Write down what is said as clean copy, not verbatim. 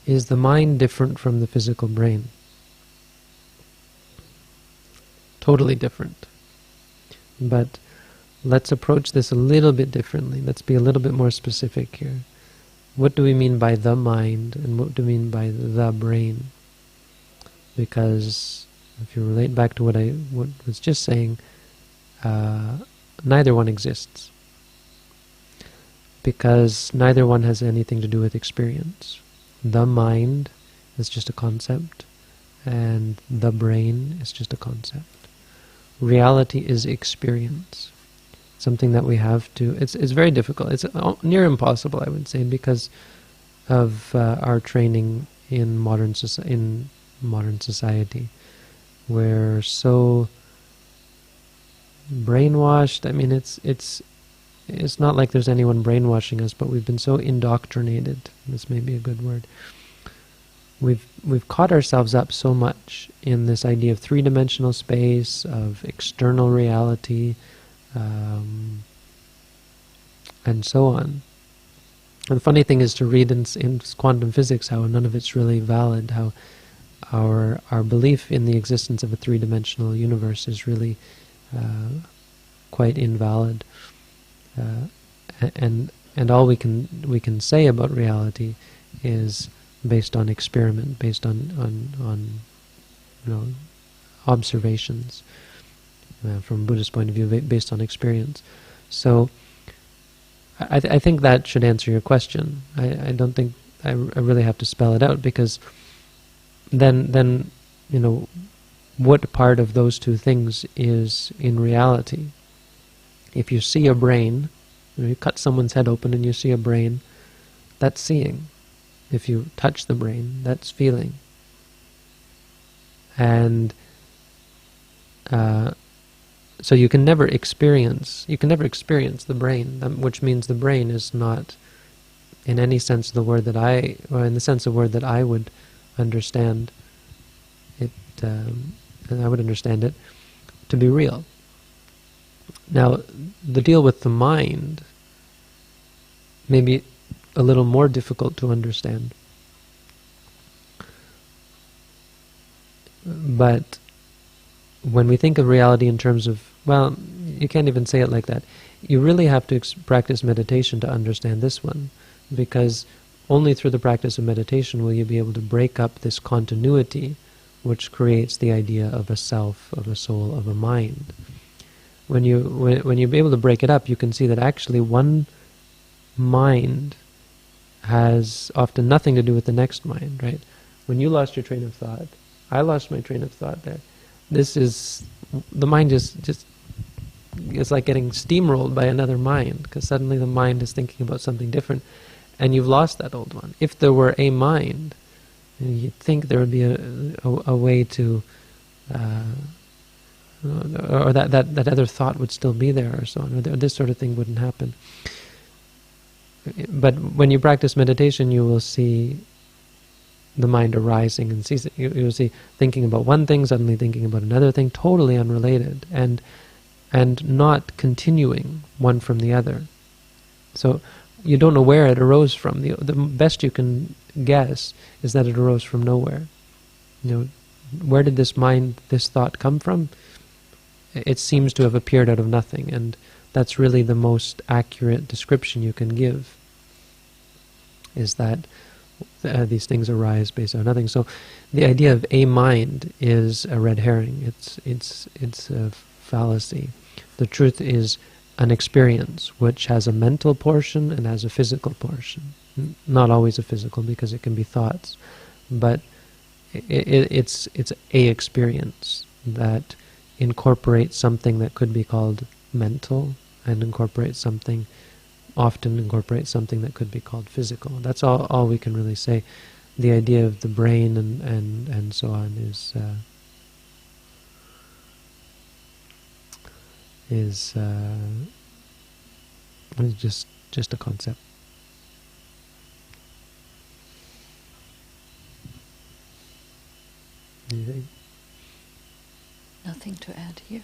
is the mind different from the physical brain? Totally different. But let's approach this a little bit differently. Let's be a little bit more specific here. What do we mean by the mind, and what do we mean by the brain? Because if you relate back to what I was just saying, neither one exists. Because neither one has anything to do with experience. The mind is just a concept, and the brain is just a concept. Reality is experience. Something that we have to... It's very difficult. It's near impossible, I would say, because of our training in modern society. We're so brainwashed. I mean, it's not like there's anyone brainwashing us, but we've been so indoctrinated. This may be a good word. We've caught ourselves up so much in this idea of three-dimensional space, of external reality, and so on. And the funny thing is to read in quantum physics how none of it's really valid, how our belief in the existence of a three-dimensional universe is really quite invalid. And all we can say about reality is based on experiment, based on observations, from a Buddhist point of view, based on experience. So I think that should answer your question. I don't think I really have to spell it out, because then what part of those two things is in reality? If you see a brain, you cut someone's head open and you see a brain, that's seeing. If you touch the brain, that's feeling. And so you can never experience the brain, which means the brain is not, in any sense of the word that in the sense of word that I would understand it, and I would understand it to be real. Now, the deal with the mind may be a little more difficult to understand. But when we think of reality in terms of, well, you can't even say it like that. You really have to practice meditation to understand this one, because only through the practice of meditation will you be able to break up this continuity which creates the idea of a self, of a soul, of a mind. When you be able to break it up, you can see that actually one mind has often nothing to do with the next mind, right? When you lost your train of thought, I lost my train of thought there. The mind is just, it's like getting steamrolled by another mind, because suddenly the mind is thinking about something different, and you've lost that old one. If there were a mind, you'd think there would be a way to, or that other thought would still be there, or so on, or this sort of thing wouldn't happen. But when you practice meditation, you will see the mind arising and ceasing. You will see thinking about one thing, suddenly thinking about another thing, totally unrelated, and not continuing one from the other. So you don't know where it arose from. The best you can guess is that it arose from nowhere. Where did this thought come from? It seems to have appeared out of nothing, and that's really the most accurate description you can give, is that these things arise based on nothing. So the idea of a mind is a red herring. It's a fallacy. The truth is an experience which has a mental portion and has a physical portion. Not always a physical, because it can be thoughts, but it's a experience that incorporates something that could be called mental, and often incorporates something that could be called physical. That's all we can really say. The idea of the brain and so on is just a concept. Anything? Nothing to add here.